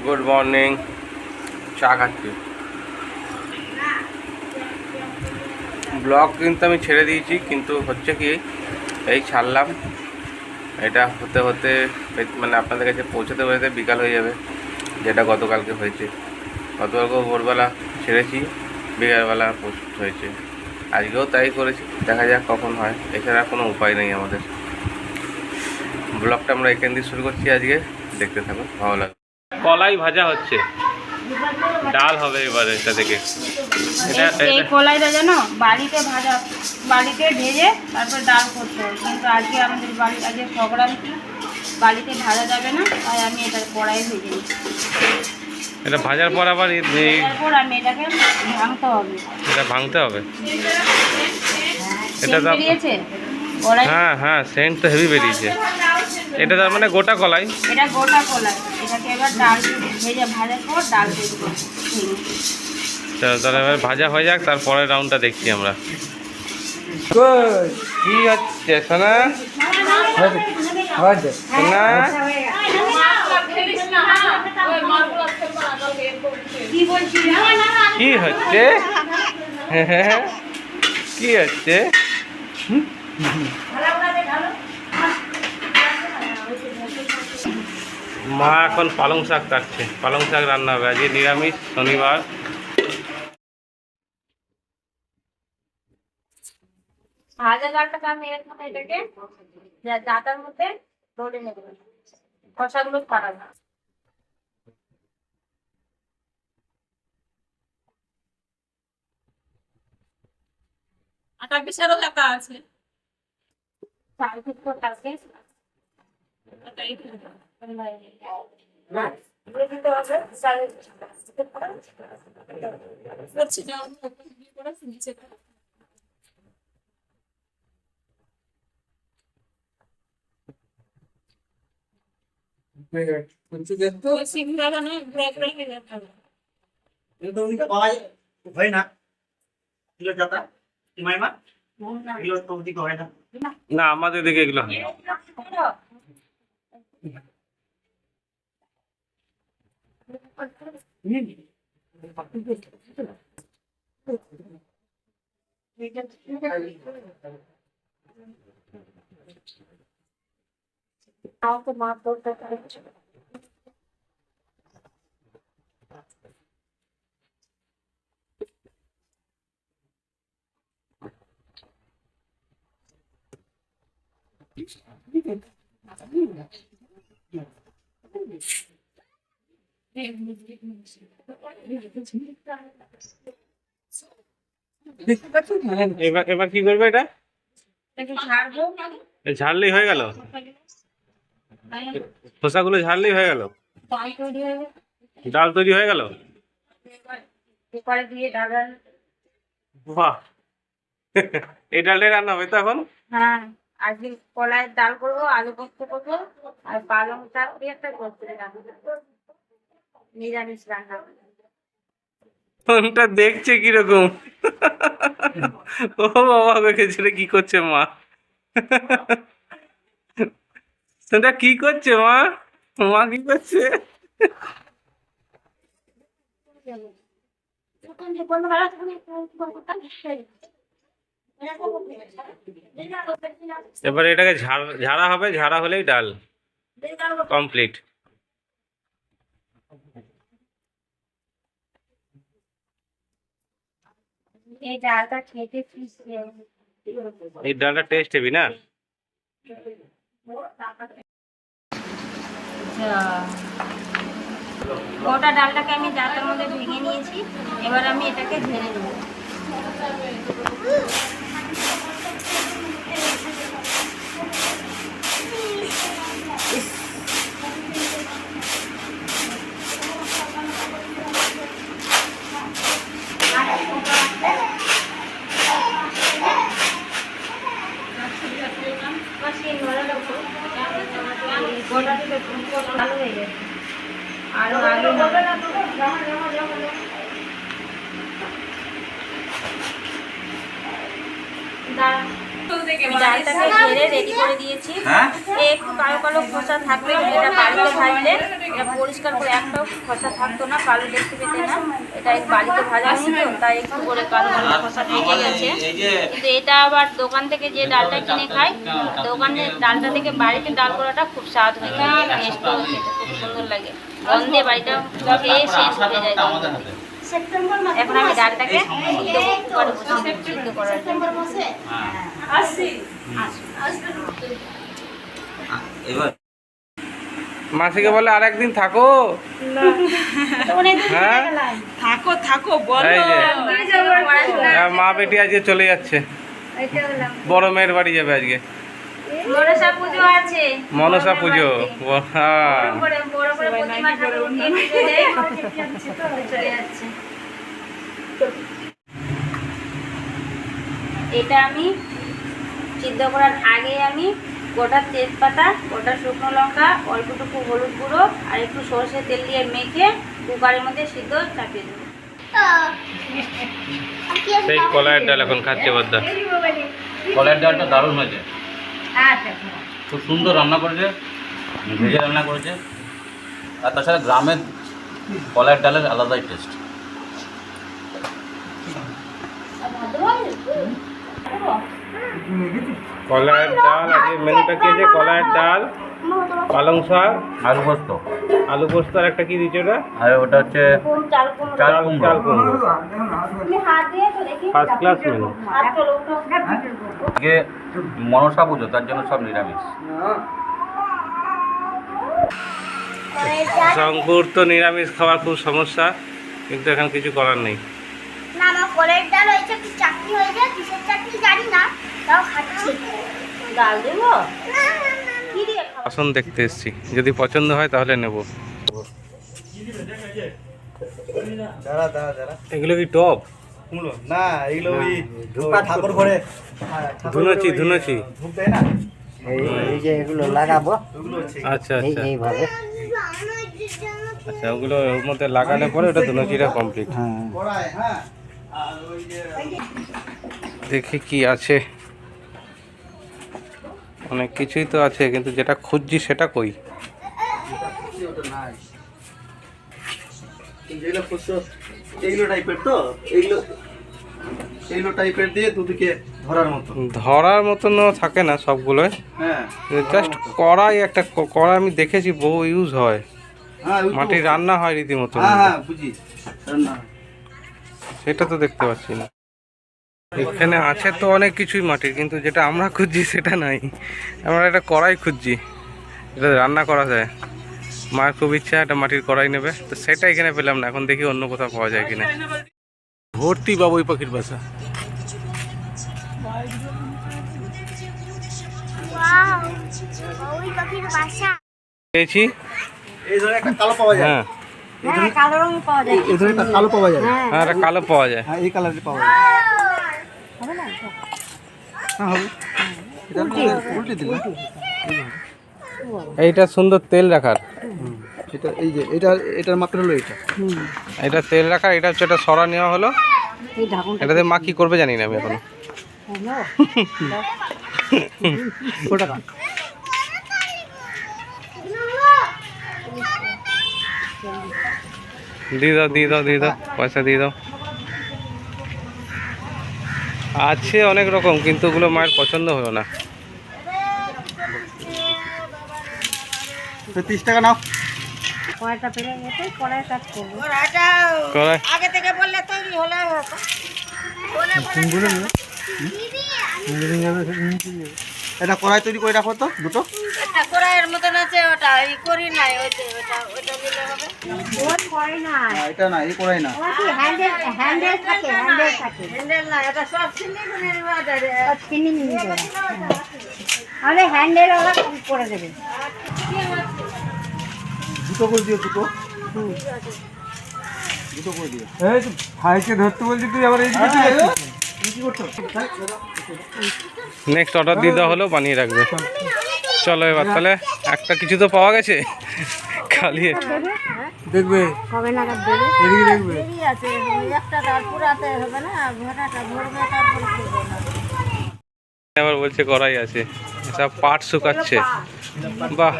Good morning. চা খাচ্ছি। Blog কিন্তু আমি ছেড়ে দিয়েছি, কিন্তু হচ্ছে কি এই ছাড়লাম, এটা হতে হতে মানে আপনাদের কাছে পৌঁছাতে পৌঁছাতে বিকাল হয়ে যাবে, যেটা গতকালকে হয়েছে। গতকালকে ভোরবেলা ছেড়েছি, বিকালবেলা পোস্ট হয়েছে। আজকেও তাই করেছি, দেখা যাক কখন হয়, এছাড়া কোনো উপায় নেই আমাদের। ব্লগটা আমরা এখান দিয়ে শুরু করছি আজকে, দেখতে থাকুন, ভালো লাগবে। কলাই ভাজা হচ্ছে, ডাল হবে এবারে এটা থেকে। এই কলাইটা জানো বাড়িতে ভাজা, বাড়িতে ভেজে তারপর ডাল করতে হয়, কিন্তু আজকে আমাদের বাড়ি আজকে সংক্রান্তি, বাড়িতে ভাজা যাবে না, তাই আমি এটা কড়াই ভেজে নিচ্ছি। এটা ভাজার পর আবার তারপর আমি এটাকে ভাঙতে হবে। এটা ভাঙতে হবে। এটা বেরিয়েছে কলাই। হ্যাঁ হ্যাঁ, সেন্ট তো হেভি বেরিয়েছে। এটা তার মানে গোটা কলাই। এটা গোটা কলাই, এটাকে এবার ডাল ভেজে ভাজার পর ডাল দেবো। চলো তাহলে এবার ভাজা হয়ে যাক, তারপরের রাউন্ডটা দেখছি আমরা। কি হচ্ছে সোনা? সোনা কি হচ্ছে? কি হচ্ছে? মা এখন পালং শাক কাটছে, পালং শাক রান্না হবে আজকে, নিরামিষ শনিবার। ভাজা ডালটাকে আমি এটাকে জাতার মধ্যে ডলে নেব, খোসাগুলো ছাড়াবো। আটা পিসারও লেখা আছে, চাল ভিতর কালকে আটাই না আমাদের দিকে এগুলো হয়। এবার এবার কি করবে? এটা ঝাড়লেই হয়ে গেল, খোসাগুলো ঝাড়লেই হয়ে গেল, ডাল তৈরি হয়ে গেল। বাহ, এই ডালটাই রান্না হবে তো এখন? হ্যাঁ, আজকে কলাইয়ের ডাল করবো, আলু পোস্ত করবো, আর পালং শাক দিয়ে একটা করতে নিরামিষ রান্না। ফোনটা দেখছে কিরকম? ও বাবা, দেখেছে কি করছে মা? সেটা কি করছে মা? মা কি করছে? এবার এটাকে ঝাড়া হবে, ঝাড়া হলেই ডাল কমপ্লিট। এই ডালটা খেতে এই ডালটা টেস্ট হেবি না? গোটা ডালটাকে আমি জাতার মধ্যে ভেঙে নিয়েছি, এবার আমি এটাকে ঝেড়ে নেব। ভালো হয়ে গেছে, আরো আলু ডালটাকে ঝেড়ে রেডি করে দিয়েছি। একটু কালো কালো খোসা থাকবে, এটা বাড়িতে ভাজলে এটা পরিষ্কার করে একটাও খোসা থাকতো না, কালো দেখতে পেতে না। এটা বাড়িতে ভাজা হয়নি তো, তাই একটু করে কালো কালো খোসা থেকে গেছে। কিন্তু এটা আবার দোকান থেকে যে ডালটা কিনে খাই, দোকানের ডালটা থেকে বাড়িতে ডাল করাটা খুব স্বাদ হয়ে যায়, টেস্টও খেতে খুব সুন্দর লাগে। গন্ধে বাড়িটা খেয়ে শেষ হয়ে যায়। এখন আমি ডালটাকে সিদ্ধ করার জন্য মাসিকে বলে আর একদিন থাকো। হ্যাঁ থাকো থাকো বলো। এই যে মা বেটি আজকে চলে যাচ্ছে, বড় মেয়ের বাড়ি যাবে আজকে। মনসা পুজো আছে, মনসা পুজো। হ্যাঁ এটা আমি সিদ্ধ করার আগে আমি গোটা তেজপাতা, গোটা শুকনো লঙ্কা, অল্পটুকু হলুদ গুঁড়ো আর একটু সরষের তেল দিয়ে মেখে কুকারের মধ্যে সিদ্ধ চাপিয়ে দেবো। সেই কলাইয়ের ডাল এখন খাচ্ছে বদ্দা। কলাইয়ের ডালটা দারুণ হয়েছে, খুব সুন্দর রান্না করেছে, ভেজে রান্না করেছে। আর তাছাড়া গ্রামের কলাইয়ের ডালের আলাদাই টেস্ট। কলাইয়ের ডাল আজকে মেনুটা কি আছে? কলাইয়ের ডাল, পালং শাক, আলু পোস্ত, আলু পোস্ত আর একটা কি দিচ্ছে ওটা? আর ওটা হচ্ছে চাল কুমড়ো। First class menu. আজকে মনসা পুজো, তার জন্য সব নিরামিষ। শঙ্কুর তো নিরামিষ খাওয়ার খুব সমস্যা, কিন্তু এখন কিছু করার নেই। না আমার কলের ডাল হয়েছে, কি চাটনি হয়েছে, কিসের চাটনি জানি না, তাও খাচ্ছি। ডাল দেবো কি দিয়ে বাসন দেখতে এসছি, যদি পছন্দ হয় তাহলে নেব। এগুলো কি টপ? না এগুলো ওই ঠাকুর ঘরে ধুনুচি ধুনুচি। এই যে এগুলো লাগাবো, আচ্ছা আচ্ছা এইভাবে। আচ্ছা, ওগুলো ওর মধ্যে লাগালে পরে ওটা ধুনুচিটা কমপ্লিট। দেখি কি আছে, অনেক কিছুই তো আছে, কিন্তু যেটা খুঁজছি সেটা কই? যেগুলো খুঁজছো এইগুলো টাইপের, তো এইগুলো এইগুলো টাইপের দিয়ে দুদিকে ধরার মতো। ধরার মতনও থাকে না সবগুলোই, হ্যাঁ জাস্ট কড়াই একটা কড়াই আমি দেখেছি বহু ইউজ হয়, হ্যাঁ মাটির রান্না হয় রীতিমতো। হ্যাঁ হ্যাঁ বুঝি, রান্না। সেটা তো দেখতে পাচ্ছি না। এখানে আছে তো অনেক কিছুই মাটির, কিন্তু যেটা আমরা খুঁজছি সেটা নাই। আমরা একটা কড়াই খুঁজছি, এটা রান্না করা যায়। মায়ের খুব ইচ্ছা একটা মাটির কড়াই নেবে, তো সেটা এখানে পেলাম না। এখন দেখি অন্য কোথাও পাওয়া যায় কিনা। ভর্তি বাবুই পাখির বাসা। ওয়াও, ওই পাখির বাসা। পেয়েছি। এই ধরনের একটা কালো পাওয়া যায়। হ্যাঁ হ্যাঁ, কালো রঙ পাওয়া যায়। এই ধরনের একটা কালো পাওয়া যায়। হ্যাঁ, একটা কালো পাওয়া যায়। হ্যাঁ এই কালারের পাওয়া যায়। হবে না? হ্যাঁ হবে। এটা উল্টে দিন। এইটা সুন্দর তেল রাখার। এটা এই যে এটার মাপটা হলো এটা। এটা তেল রাখার, এটা হচ্ছে এটা সরা নেওয়া হলো। এই ঢাকনটা এটাতে মা কি করবে জানি না আমি এখনো। ওটা দিয়ে দাও দিয়ে দাও দিয়ে দাও, পয়সা দিয়ে দাও। আছে অনেক রকম, কিন্তু ওগুলো মায়ের পছন্দ হলো না। 30 টাকা নাও। কড়াইটা পেলে গেছে, কড়াই কাজ করবো। কড়াই আগে থেকে বললে তৈরি হলে হতো। এটা কড়াই তৈরি করে রাখো তো দুটো। একটা কড়াইয়ের মতন আছে, ওটা এই করি নাই, ওইটা দিলে হবে। ওই কড়াই না, এটা না, এই কড়াই না। হ্যান্ডেল থাকে, হ্যান্ডেল না, এটা সব চিনি বাজারে চিনি নিয়ে যাবে। আরে হ্যান্ডেল ওরা করে দেবে। দুটো করে দিও, দুটো করে দিও। এই তো ভাইকে ধরতে বলছি, তুই আবার এইদিকে চলে যাচ্ছিস। তুমি কি করছো? নেক্সট অর্ডার দিয়ে দেওয়া হলো, বানিয়ে রাখবে। চলো এবার তাহলে একটা কিছু তো পাওয়া গেছে, খালি দেখবে কবে নাগাদ দেবে? এদিকে দেখবে। দেরি আছে, একটা তার পুরাতে হবে না, ভরাটা ভরবে তারপরে করবে না। আবার বলছে কড়াই আছে, সব পাট শুকাচ্ছে। বাহ,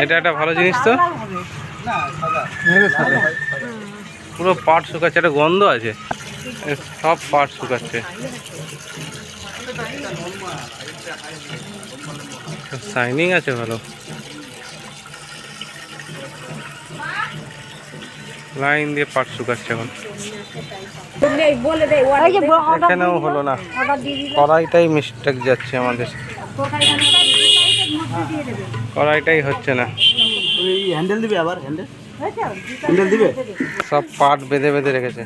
এটা একটা ভালো জিনিস তো, পুরো পাট শুকাচ্ছে, একটা গন্ধ আছে, সব পাট শুকাচ্ছে। শাইনিং আছে ভালো, লাইন দিয়ে পাট শুকাচ্ছে এখন। এখানেও হলো না, কড়াইটাই মিস্টেক যাচ্ছে আমাদের, কড়াইটাই হচ্ছে না। হ্যান্ডেল দিবে আবার, হ্যান্ডেল দিবে। সব পাট বেঁধে বেঁধে রেখেছে।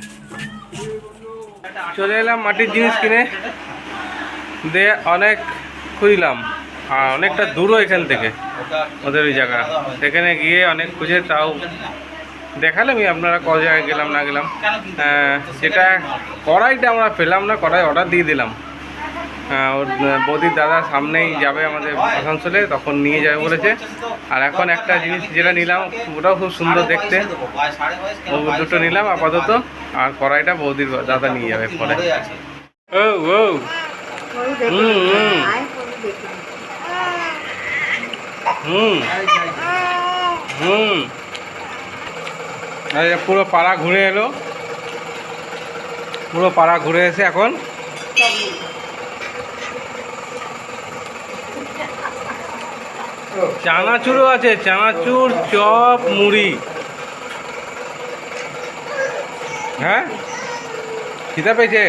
চলে এলাম মাটির জিনিস কিনে, দিয়ে অনেক খুঁজলাম, আর অনেকটা দূরও এখান থেকে ওদের ওই জায়গা, সেখানে গিয়ে অনেক খুঁজে তাও দেখালামই আপনারা কত জায়গায় গেলাম না গেলাম। যেটা কড়াইটা আমরা পেলাম না, কড়াই অর্ডার দিয়ে দিলাম। ওর বৌদির দাদা সামনেই যাবে আমাদের আসানসোলে, তখন নিয়ে যাবে বলেছে। আর এখন একটা জিনিস যেটা নিলাম ওটাও খুব সুন্দর দেখতে, ও দুটো নিলাম আপাতত। আর কড়াইটা বৌদির দাদা নিয়ে যাবে পরে। ও ও হুম হুম পুরো পাড়া ঘুরে এলো, পুরো পাড়া ঘুরে এসে এখন চানাচুরও আছে, চানাচুর, চপ, মুড়ি। হ্যাঁ, খিদা পেয়েছে,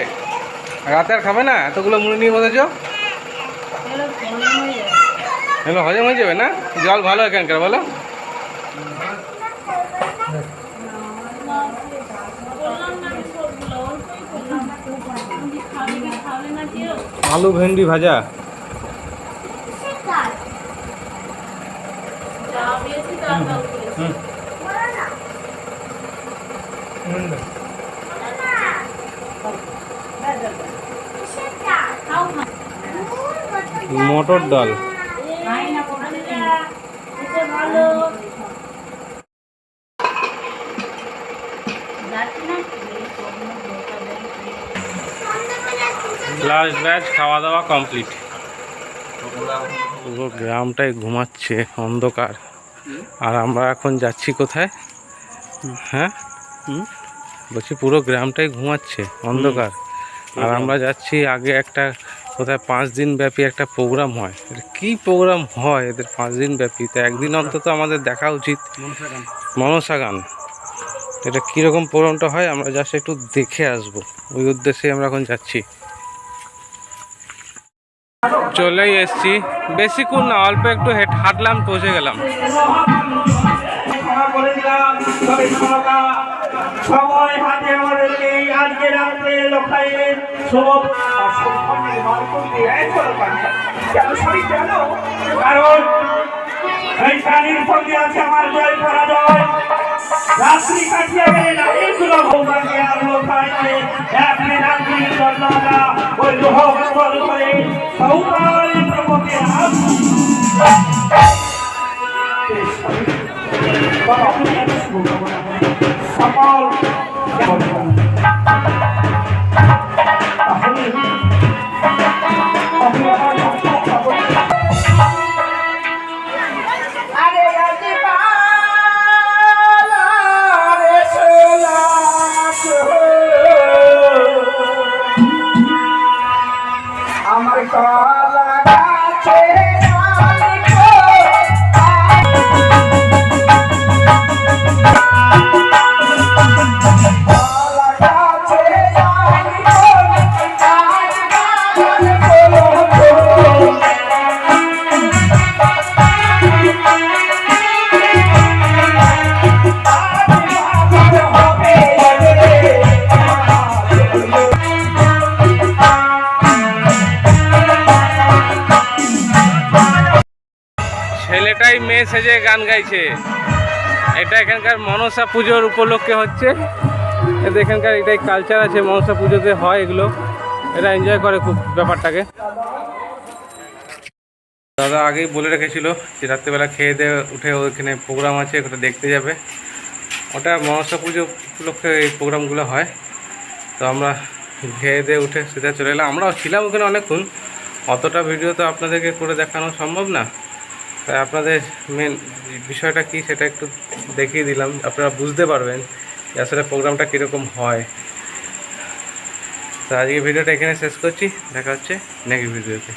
রাতে আর খাবে না? এতগুলো মুড়ি নিয়ে বসেছ, এগুলো হজম হয়ে যাবে না? জল ভালো এখানকার, বলো? আলু ভেন্ডি ভাজা, মটর ডাল। লাস্ট ব্যাচ খাওয়া দাওয়া কমপ্লিট। পুরো গ্রামটাই ঘুমাচ্ছে, অন্ধকার। আর আমরা এখন যাচ্ছি কোথায়? হ্যাঁ বলছি পুরো গ্রামটাই ঘুমাচ্ছে, অন্ধকার। আর আমরা যাচ্ছি আগে একটা কোথায় 5 দিন ব্যাপী একটা প্রোগ্রাম হয়। এটা কী প্রোগ্রাম হয় এদের 5 দিন ব্যাপী? তো একদিন অন্তত আমাদের দেখা উচিত। মনসা গান, এটা কীরকম প্রোগ্রামটা হয় আমরা জাস্ট একটু দেখে আসবো, ওই উদ্দেশ্যে আমরা এখন যাচ্ছি। চলেই এসছি, বেশিক্ষণ না, অল্প একটু হাঁটলাম, পৌঁছে গেলাম। সময় হাতে আমাদেরকে আজকে রাত্রে লোকাইয়ের সব কারণ এই প্রাণীর সঙ্গে আছে আমার জয় পরাজয়। রাত্রি কাটিয়ে গেলে নারীগুলো ভৌমাকে আর লোকাইয়ে আপনি রাত্রির জন্মটা ওই লোহ বল করে সৌকারি প্রমোকে সকল আমার কলা গাছে ছেলেটাই মেয়ে সেজে গান গাইছে। এটা এখানকার মনসা পুজোর উপলক্ষে হচ্ছে, এদের এখানকার এটাই কালচার আছে, মনসা পুজোতে হয় এগুলো, এরা এনজয় করে খুব ব্যাপারটাকে। দাদা আগেই বলে রেখেছিল যে রাত্রিবেলা খেয়ে দিয়ে উঠে ওইখানে প্রোগ্রাম আছে, ওটা দেখতে যাবে। ওটা মনসা পুজো উপলক্ষে এই প্রোগ্রামগুলো হয়। তো আমরা খেয়ে দিয়ে উঠে সেটা চলে এলাম। আমরাও ছিলাম ওখানে অনেকক্ষণ, অতটা ভিডিও তো আপনাদেরকে করে দেখানো সম্ভব না, তাই আপনাদের মেন বিষয়টা কি সেটা একটু দেখিয়ে দিলাম, আপনারা বুঝতে পারবেন যে আসলে প্রোগ্রামটা কীরকম হয়। তো আজকে ভিডিওটা এখানে শেষ করছি, দেখা হচ্ছে নেক্সট ভিডিওতে।